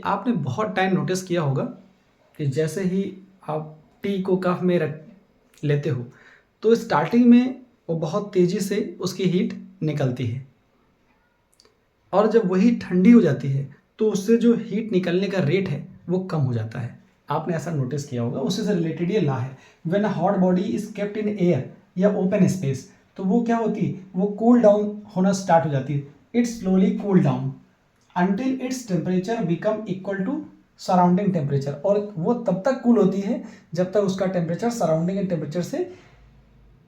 आपने बहुत time notice किया होगा कि जैसे ही आप टी को कप में रख लेते हो तो स्टार्टिंग में वो बहुत तेज़ी से उसकी हीट निकलती है और जब वही ठंडी हो जाती है तो उससे जो हीट निकलने का रेट है वो कम हो जाता है। आपने ऐसा नोटिस किया होगा, उससे से रिलेटेड ये ला है। When a hot body is kept in air या ओपन स्पेस तो वो क्या होती है, वो कूल डाउन होना स्टार्ट हो जाती है। It slowly cool down until its temperature become equal to surrounding temperature, और वो तब तक कूल होती है जब तक उसका टेम्परेचर सराउंडिंग टेम्परेचर से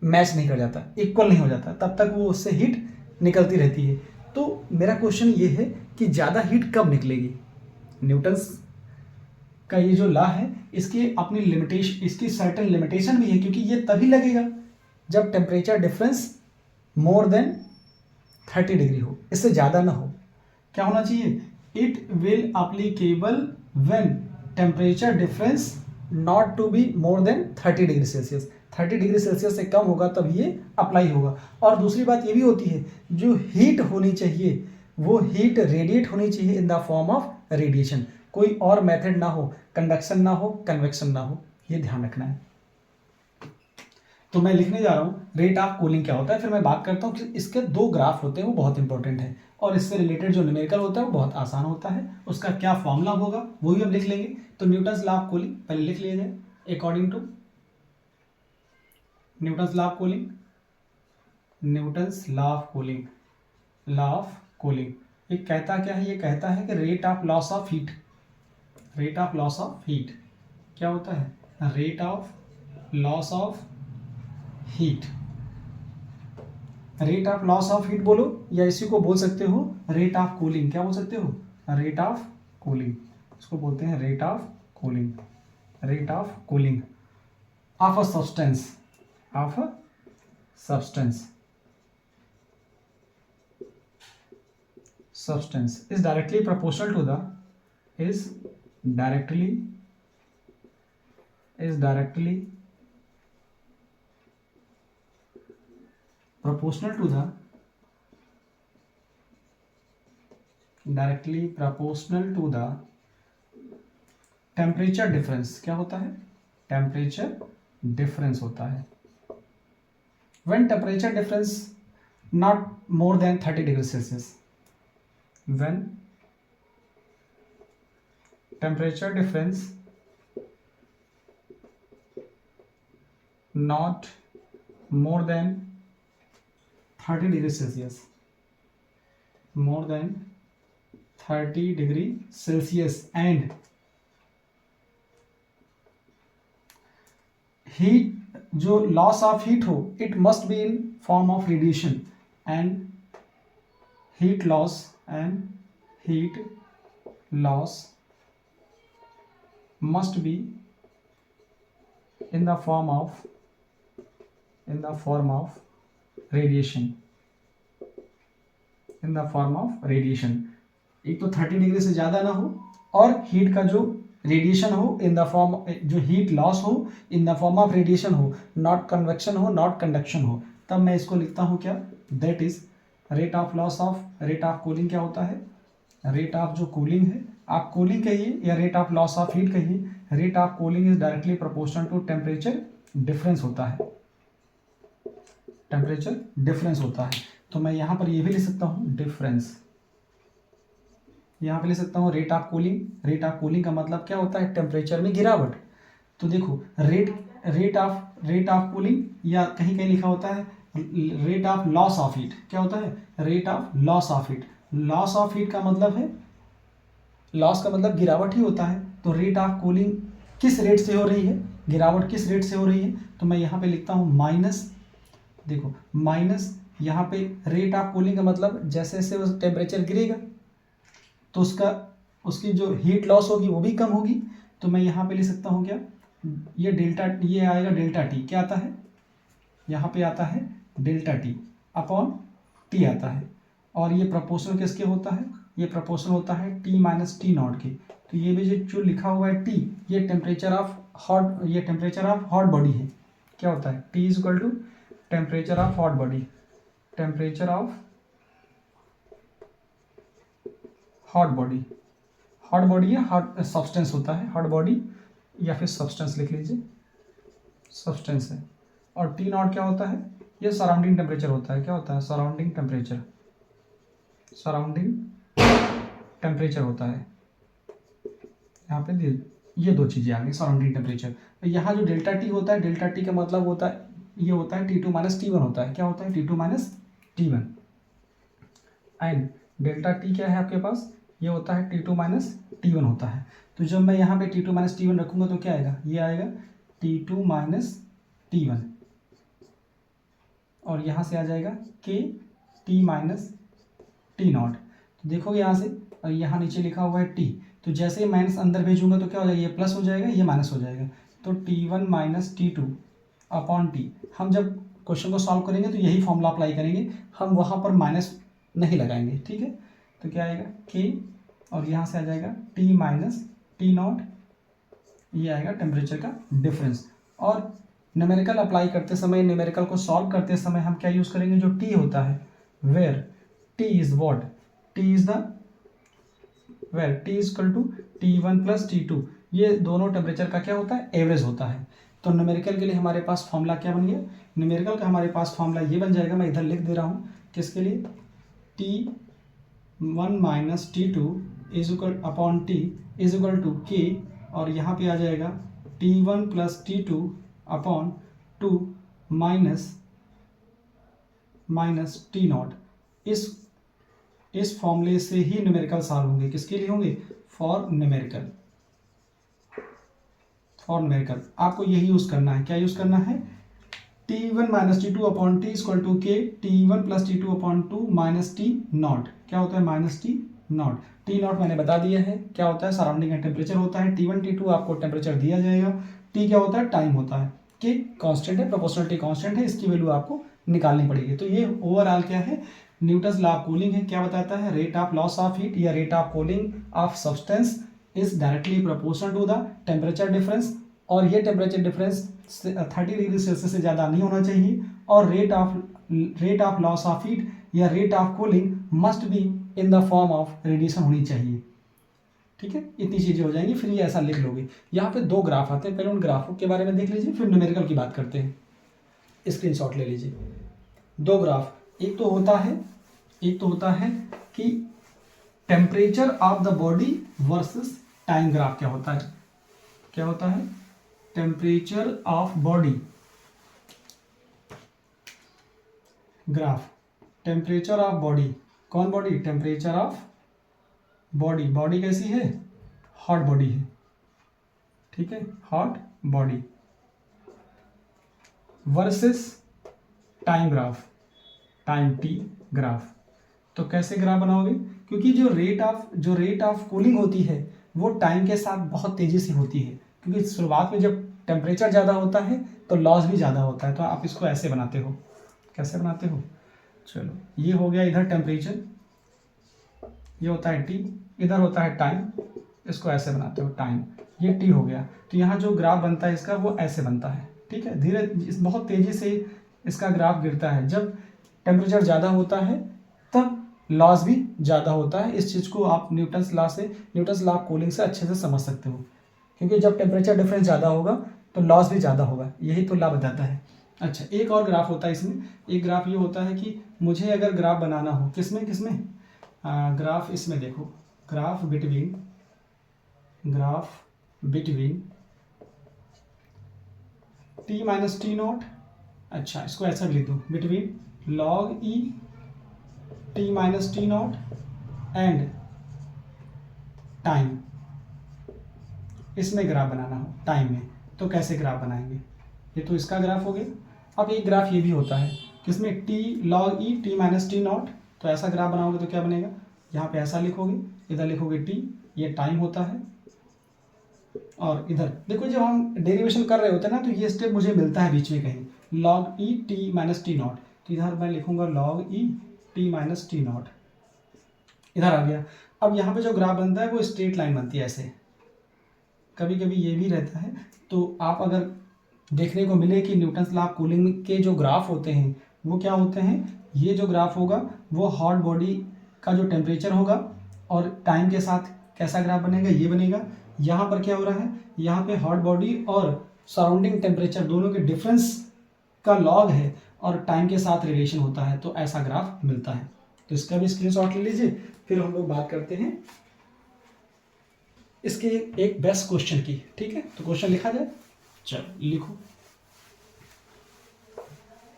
मैच नहीं कर जाता, इक्वल नहीं हो जाता, तब तक वो उससे हीट निकलती रहती है। तो मेरा क्वेश्चन ये है कि ज़्यादा हीट कब निकलेगी। न्यूटन्स का ये जो लॉ है इसकी अपनी लिमिटेशन, इसकी सर्टेन लिमिटेशन भी है, क्योंकि ये तभी लगेगा जब temperature difference more than 30 degree हो, इससे ज़्यादा ना हो। क्या होना चाहिए, it will applicable when temperature difference not to be more than 30 degree celsius. 30 degree celsius से कम होगा तब ये अप्लाई होगा। और दूसरी बात ये भी होती है, जो हीट होनी चाहिए वो हीट रेडिएट होनी चाहिए इन द फॉर्म ऑफ रेडिएशन, कोई और मेथड ना हो, कंडक्शन ना हो, कन्वेक्शन ना हो, ये ध्यान रखना है। तो मैं लिखने जा रहा हूँ रेट ऑफ कूलिंग क्या होता है, फिर मैं बात करता हूँ कि इसके दो ग्राफ होते हैं वो बहुत इंपॉर्टेंट है, और इससे रिलेटेड जो न्यूमेरिकल होता है वो बहुत आसान होता है, उसका क्या फॉर्मूला होगा वो भी हम लिख लेंगे। तो न्यूटन्स लॉ ऑफ कूलिंग पहले लिख लिया जाए। According to Newton's law of cooling, Newton's law of cooling, law of cooling ये कहता क्या है, ये कहता है कि rate of loss of heat, rate of loss of heat क्या होता है, rate of loss of heat, rate of loss of heat बोलो, या इसी को बोल सकते हो रेट ऑफ कूलिंग। क्या बोल सकते हो, रेट ऑफ कूलिंग, इसको बोलते हैं rate of cooling, rate of cooling of a substance, of a substance, substance is directly proportional to the is directly proportional to the directly proportional to the temperature difference। क्या होता है, temperature difference होता है। when temperature difference not more than 30 degrees Celsius, when temperature difference not more than 30 degrees Celsius, more than 30 degree Celsius and heat, जो loss of heat हो it must be in form of radiation, and heat loss must be in the form of radiation, in the form of radiation। एक तो 30 degree से ज़्यादा ना हो, और heat का जो रेडिएशन हो इन द फॉर्म, जो हीट लॉस हो इन द फॉर्म ऑफ रेडिएशन हो, नॉट कन्वेक्शन हो, नॉट कंडक्शन हो। तब मैं इसको लिखता हूँ क्या, that is rate of loss of, rate of cooling क्या होता है, रेट ऑफ जो कूलिंग है, आप कूलिंग कहिए या rate of loss of heat कहिए, rate of cooling is directly proportional to temperature difference होता है, टेम्परेचर डिफरेंस होता है। तो मैं यहाँ पर ये भी लिख सकता हूँ डिफरेंस, यहाँ पे लिख सकता हूँ rate of cooling. Rate of cooling का मतलब क्या होता है, टेम्परेचर में गिरावट। तो देखो रेट ऑफ कूलिंग, या कहीं कहीं लिखा होता है rate of loss of heat. क्या होता है, rate of loss of heat. Loss of heat का मतलब है, लॉस का मतलब गिरावट ही होता है। तो रेट ऑफ कूलिंग किस रेट से हो रही है, गिरावट किस रेट से हो रही है, तो मैं यहाँ पे लिखता हूँ माइनस, देखो माइनस, यहाँ पे रेट ऑफ कूलिंग का मतलब जैसे जैसे वो टेम्परेचर गिरेगा तो उसकी जो हीट लॉस होगी वो भी कम होगी। तो मैं यहाँ पे लिख सकता हूँ क्या, ये डेल्टा, ये आएगा डेल्टा टी, क्या आता है, यहाँ पे आता है डेल्टा टी अपॉन टी आता है, और ये प्रपोर्शनल किसके होता है, ये प्रपोर्शनल होता है टी माइनस टी नॉट के। तो ये भी जो लिखा हुआ है टी, ये टेम्परेचर ऑफ हॉट, ये टेम्परेचर ऑफ हॉट बॉडी है। क्या होता है, T is equal to temperature of hot body, temperature of hot body, hot body या हॉट सब्सटेंस होता है, हॉट बॉडी या फिर सब्सटेंस लिख लीजिए, सब्सटेंस है। और टी नॉट क्या होता है, ये सराउंडिंग टेम्परेचर होता है। क्या होता है, सराउंडिंग टेम्परेचर, सराउंडिंग टेम्परेचर होता है। यहाँ पे ये दो चीज़ें आ गई, सराउंडिंग टेम्परेचर। तो यहाँ जो डेल्टा टी होता है, डेल्टा टी का मतलब होता है, ये होता है T2 माइनस T1 होता है। क्या होता है, T2 minus T1। And delta T क्या है आपके पास, ये होता है T2 माइनस T1 होता है। तो जब मैं यहाँ पे T2 माइनस T1 रखूँगा तो क्या आएगा, ये आएगा T2 माइनस T1, और यहाँ से आ जाएगा के टी माइनस टी नॉट। तो देखोगे यहाँ से, और यहाँ नीचे लिखा हुआ है टी, तो जैसे ही माइनस अंदर भेजूंगा तो क्या हो जाएगा, ये प्लस हो जाएगा, ये माइनस हो जाएगा। तो T1 minus T2 upon T. हम जब क्वेश्चन को सॉल्व करेंगे तो यही फॉर्मूला अप्लाई करेंगे, हम वहाँ पर माइनस नहीं लगाएंगे, ठीक है। तो क्या आएगा के, और यहाँ से आ जाएगा टी माइनस टी नॉट, ये आएगा टेम्परेचर का डिफरेंस। और न्यूमेरिकल अप्लाई करते समय, न्यूमेरिकल को सॉल्व करते समय हम क्या यूज़ करेंगे, जो टी होता है, where T is what, T is the, where T is equal to T1 plus T2, ये दोनों टेम्परेचर का क्या होता है, एवरेज होता है। तो न्यूमेरिकल के लिए हमारे पास फॉर्मूला क्या बन गया, न्यूमेरिकल का हमारे पास फॉर्मूला ये बन जाएगा, मैं इधर लिख दे रहा हूँ, किसके लिए, T1 minus T2 is equal upon T is equal to K, और यहाँ पे आ जाएगा T1 plus T2 upon 2 minus T nought. इस फॉर्मूले से ही न्यूमेरिकल सॉल्व होंगे, किसके लिए होंगे, फॉर न्यूमेरिकल। फॉर न्यूमेरिकल आपको यही यूज़ करना है, क्या यूज़ करना है, T1 minus T2 upon T equal to K T1 plus T2 upon 2 minus T nought. क्या होता है, minus T nought. T nought मैंने बता दिया है, क्या होता है, सराउंडिंग का टेम्परेचर होता है। T1 T2 आपको टेम्परेचर दिया जाएगा, टी क्या होता है, टाइम होता है, कि कांस्टेंट है, प्रोपोर्शनलिटी कांस्टेंट है, इसकी वैल्यू आपको निकालनी पड़ेगी। तो ये ओवरऑल क्या है, न्यूटन्स लॉ ऑफ कूलिंग है। क्या बताता है, rate of loss of heat या rate of cooling of substance is directly proportional to the temperature difference, और ये टेम्परेचर डिफरेंस 30 डिग्री सेल्सियस से ज़्यादा नहीं होना चाहिए, और rate of loss of heat या rate of cooling must be in the form of radiation होनी चाहिए, ठीक है। इतनी चीज़ें हो जाएंगी, फिर ये ऐसा लिख लोगे। यहाँ पे दो ग्राफ आते हैं, पहले उन ग्राफों के बारे में देख लीजिए, फिर न्यूमेरिकल की बात करते हैं। स्क्रीनशॉट ले लीजिए, दो ग्राफ, एक तो होता है कि temperature of the body versus time graph. क्या होता है, temperature of body graph, temperature of body, कौन body, temperature of body, body कैसी है, हॉट बॉडी है, ठीक है, hot body versus time graph, time T graph. तो कैसे ग्राफ बनाओगे, क्योंकि जो रेट ऑफ कूलिंग होती है वो टाइम के साथ बहुत तेज़ी से होती है, क्योंकि शुरुआत में जब टेम्परेचर ज़्यादा होता है तो लॉस भी ज़्यादा होता है। तो आप इसको ऐसे बनाते हो, कैसे बनाते हो, चलो ये हो गया इधर टेम्परेचर, ये होता है टी, इधर होता है टाइम, इसको ऐसे बनाते हो टाइम, ये टी हो गया। तो यहाँ जो ग्राफ बनता है इसका वो ऐसे बनता है, ठीक है। धीरे बहुत तेज़ी से इसका ग्राफ गिरता है, जब टेम्परेचर ज़्यादा होता है तब लॉस भी ज़्यादा होता है। इस चीज़ को आप न्यूटन्स लॉ ऑफ कूलिंग से अच्छे से समझ सकते हो, क्योंकि जब टेम्परेचर डिफरेंस ज़्यादा होगा तो लॉस भी ज़्यादा होगा, यही तो लॉ बताता है। अच्छा, एक और ग्राफ होता है इसमें, एक ग्राफ ये होता है कि मुझे अगर ग्राफ बनाना हो, किसमें ग्राफ, इसमें देखो, graph between T minus T not, अच्छा इसको ऐसा लिख दो, between log E T minus T not and time, इसमें ग्राफ बनाना हो टाइम में, तो कैसे ग्राफ बनाएंगे, ये तो इसका ग्राफ हो गया। अब एक ग्राफ ये भी होता है, किसमें, T log E T minus T not, तो ऐसा ग्राफ बनाओगे तो क्या बनेगा, यहाँ पे ऐसा लिखोगे, इधर लिखोगे टी, ये टाइम होता है, और इधर देखो जब हम डेरिवेशन कर रहे होते हैं ना, तो ये स्टेप मुझे मिलता है बीच में कहीं, log E T minus T not, तो इधर मैं लिखूंगा log E T minus T not, इधर आ गया। अब यहाँ पे जो ग्राफ बनता है वो स्ट्रेट लाइन बनती है ऐसे, कभी कभी ये भी रहता है। तो आप अगर देखने को मिले कि न्यूटन्स लॉ ऑफ कूलिंग के जो ग्राफ होते हैं वो क्या होते हैं, ये जो ग्राफ होगा वो हॉट बॉडी का जो टेम्परेचर होगा और टाइम के साथ कैसा ग्राफ बनेगा, ये बनेगा। यहाँ पर क्या हो रहा है, यहाँ पे हॉट बॉडी और सराउंडिंग टेम्परेचर दोनों के डिफरेंस का लॉग है और टाइम के साथ रिलेशन होता है, तो ऐसा ग्राफ मिलता है। तो इसका भी स्क्रीनशॉट ले लीजिए। फिर हम लोग बात करते हैं इसके एक बेस्ट क्वेश्चन की। ठीक है, तो क्वेश्चन लिखा जाए, चलो लिखो।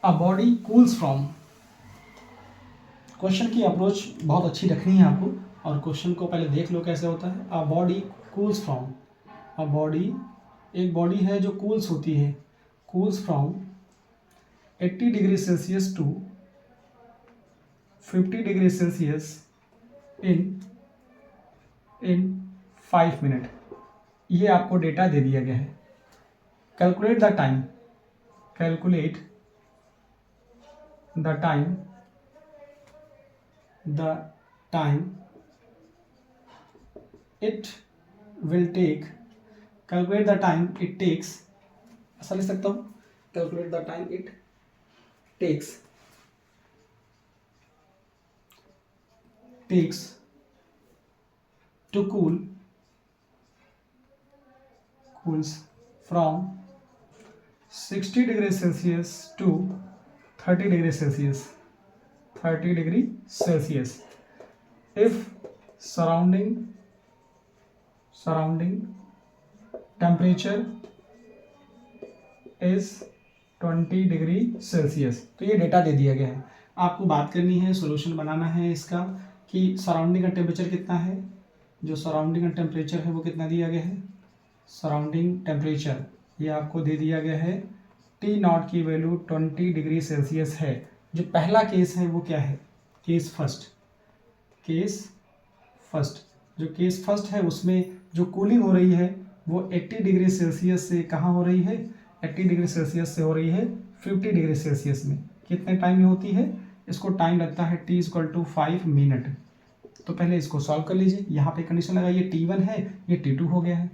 अ बॉडी कूल्स फ्रॉम, क्वेश्चन की अप्रोच बहुत अच्छी रखनी है आपको, और क्वेश्चन को पहले देख लो कैसे होता है। A body cools from, a body, एक बॉडी है जो कूल्स होती है, cools from 80 degree celsius to 50 degree celsius in 5 minute. ये आपको डेटा दे दिया गया है। Calculate the time, calculate the time, the time it will take, calculate the time it takes, ऐसा लिख सकता हूँ, calculate the time it takes to cools from 60 degree Celsius to 30 degree Celsius, 30 degree Celsius if surrounding temperature is 20 degree Celsius. तो ये data दे दिया गया है, आपको बात करनी है, सॉल्यूशन बनाना है इसका कि सराउंडिंग का टेम्परेचर कितना है। जो सराउंडिंग का टेम्परेचर है वो कितना दिया गया है, सराउंडिंग टेम्परेचर ये आपको दे दिया गया है, टी नॉट की वैल्यू 20 डिग्री सेल्सियस है। जो पहला केस है वो क्या है, केस फर्स्ट, जो केस फर्स्ट है उसमें जो कूलिंग हो रही है वो 80 डिग्री सेल्सियस से कहाँ हो रही है, 80 डिग्री सेल्सियस से हो रही है 50 डिग्री सेल्सियस में। कितने टाइम में होती है, इसको टाइम लगता है t = 5 मिनट। तो पहले इसको सॉल्व कर लीजिए। यहाँ पे कंडीशन लगाइए, T1 है, ये T2 हो गया है,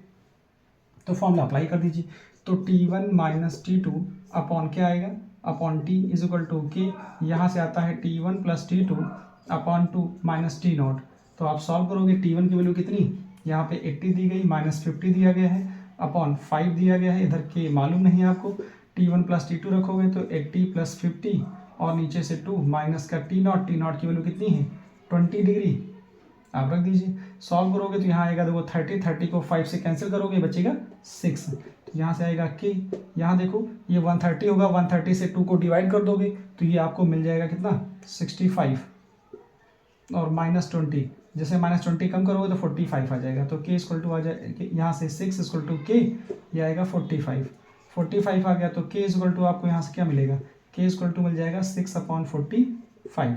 तो फॉर्मूला अप्लाई कर दीजिए। तो T1 - T2 अपॉन क्या आएगा, अपॉन T = K, यहाँ से आता है T1 + T2 अपॉन 2 - T0। तो आप सॉल्व करोगे, T1 की वैल्यू कितनी, यहाँ पे 80 दी गई, -50 दिया गया है, अपॉन 5 दिया गया है, इधर के मालूम नहीं है आपको। T1 + T2 रखोगे तो 80 + 50 और नीचे से 2 माइनस का T0 की वैल्यू कितनी है 20 डिग्री, आप रख दीजिए। सॉल्व करोगे तो यहाँ आएगा, देखो 30 को 5 से कैंसिल करोगे बचेगा 6, तो यहाँ से आएगा K। यहाँ देखो ये 130 होगा, 130 से 2 को डिवाइड कर दोगे तो ये आपको मिल जाएगा कितना 65 और -20, जैसे -20 कम करोगे तो 45 आ जाएगा। तो K = आ जाए, यहाँ से 6 = K, ये आएगा 45 आ गया। तो K = आपको यहाँ से क्या मिलेगा, K = मिल जाएगा 6/45।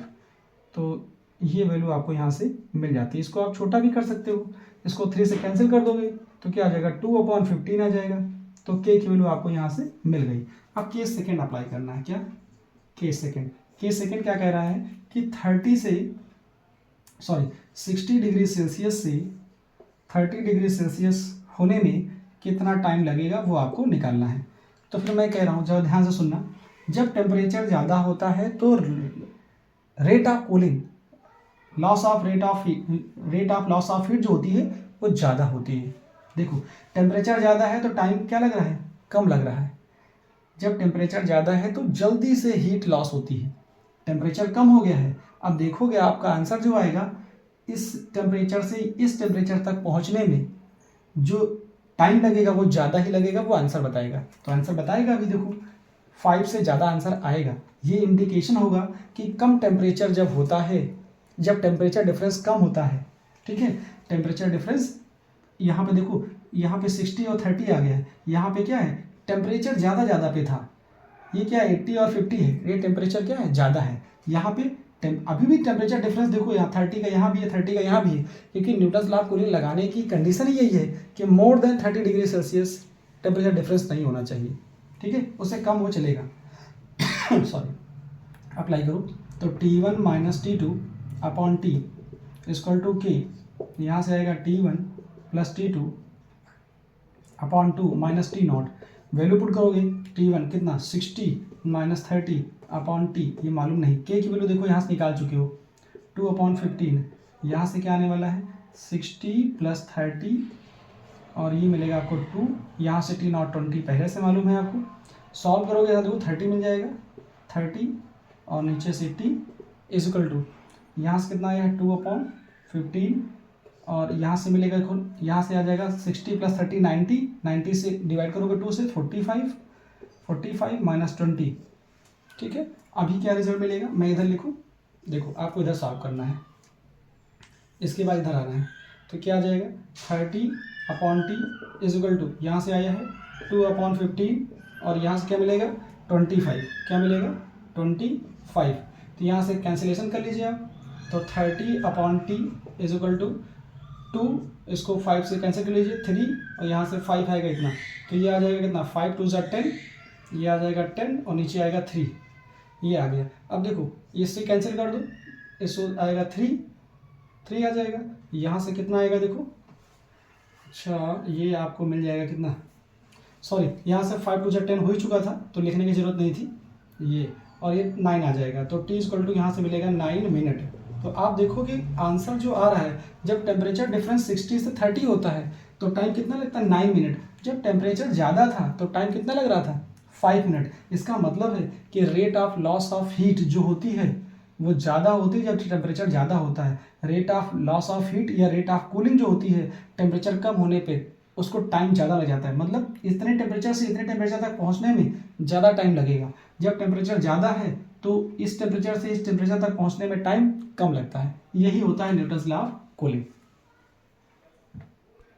तो ये वैल्यू आपको यहाँ से मिल जाती है। इसको आप छोटा भी कर सकते हो, इसको 3 से कैंसिल कर दोगे तो क्या आ जाएगा 2/15 आ जाएगा। तो K की वैल्यू आपको यहाँ से मिल गई। अब केस सेकेंड अप्लाई करना है, क्या केस सेकेंड क्या कह रहा है कि 60 डिग्री सेल्सियस से 30 डिग्री सेल्सियस होने में कितना टाइम लगेगा वो आपको निकालना है। तो फिर मैं कह रहा हूँ, जब ध्यान से सुनना, जब टेम्परेचर ज़्यादा होता है तो rate of cooling, rate of loss of heat जो होती है वो ज़्यादा होती है। देखो टेम्परेचर ज़्यादा है तो टाइम क्या लग रहा है, कम लग रहा है। जब टेम्परेचर ज़्यादा है तो जल्दी से हीट लॉस होती है। टेम्परेचर कम हो गया है, अब देखोगे आपका आंसर जो आएगा इस टेम्परेचर से इस टेम्परेचर तक पहुंचने में जो टाइम लगेगा वो ज़्यादा ही लगेगा, वो आंसर बताएगा। तो आंसर बताएगा अभी देखो 5 से ज़्यादा आंसर आएगा। ये इंडिकेशन होगा कि कम टेम्परेचर जब होता है, जब टेम्परेचर डिफरेंस कम होता है, ठीक है, टेम्परेचर डिफरेंस यहाँ पे देखो, यहाँ पे 60 और 30 आ गया है, यहाँ पे क्या है टेम्परेचर ज़्यादा पे था, ये क्या 80 और 50 है, ये टेम्परेचर क्या है ज़्यादा है। यहाँ पे अभी भी टेम्परेचर डिफरेंस देखो, यहाँ 30 का यहाँ भी है, 30 का यहाँ भी है, क्योंकि न्यूटन्स लॉ ऑफ कूलिंग लगाने की कंडीशन ही यही है कि मोर than 30 degree Celsius temperature difference नहीं होना चाहिए, ठीक है, उससे कम वो चलेगा। सॉरी, अप्लाई करो तो T1 - T2 upon T = K, यहाँ से आएगा T1 + T2 upon 2 - T0। Value put करोगे, T1 कितना 60 - 30 अपॉन T, ये मालूम नहीं। K की वैल्यू देखो यहाँ से निकाल चुके हो 2/15, यहाँ से क्या आने वाला है 60 + 30 और ये मिलेगा आपको 2, यहाँ से T नॉट 20 पहले से मालूम है आपको। सॉल्व करोगे तो देखो 30 मिल जाएगा, 30 और नीचे से T = यहाँ से कितना आया है 2/15 और यहाँ से मिलेगा, यहाँ से आ जाएगा 60 + 30 90, 90 से डिवाइड करोगे 2 से 45 -20, ठीक है। अभी क्या रिजल्ट मिलेगा, मैं इधर लिखूँ, देखो आपको इधर सॉल्व करना है, इसके बाद इधर आना है, तो क्या आ जाएगा 30/T = यहाँ से आया है 2/15 और यहाँ से क्या मिलेगा 25, क्या मिलेगा 25, तो यहाँ से कैंसिलेशन कर लीजिए आप, तो 30/T = 2, इसको 5 से कैंसिल कर लीजिए 3 और यहाँ से 5 आएगा इतना, तो ये आ जाएगा कितना 5 2 = 10, ये आ जाएगा 10 और नीचे आएगा 3, ये आ गया। अब देखो इससे कैंसिल कर दो, इसको आएगा 3 आ जाएगा, यहाँ से कितना आएगा देखो, अच्छा ये आपको मिल जाएगा कितना, सॉरी यहाँ से 5 2 = 10 हो ही चुका था तो लिखने की ज़रूरत नहीं थी, ये और ये 9 आ जाएगा, तो T = यहाँ से मिलेगा 9 मिनट। तो आप देखो कि आंसर जो आ रहा है, जब टेम्परेचर डिफरेंस 60 से 30 होता है तो टाइम कितना लगता है 9 मिनट, जब टेम्परेचर ज़्यादा था तो टाइम कितना लग रहा था 5 मिनट। इसका मतलब है कि rate of loss of heat जो होती है वो ज़्यादा होती है जब टेम्परेचर ज़्यादा होता है। Rate of loss of heat या रेट ऑफ कूलिंग जो होती है टेम्परेचर कम होने पे उसको टाइम ज़्यादा लग जाता है, मतलब इतने टेम्परेचर से इतने टेम्परेचर तक पहुंचने में ज़्यादा टाइम लगेगा। जब टेम्परेचर ज़्यादा है तो इस टेम्परेचर से इस टेम्परेचर तक पहुंचने में टाइम कम लगता है। यही होता है न्यूटन्स लॉ ऑफ कूलिंग।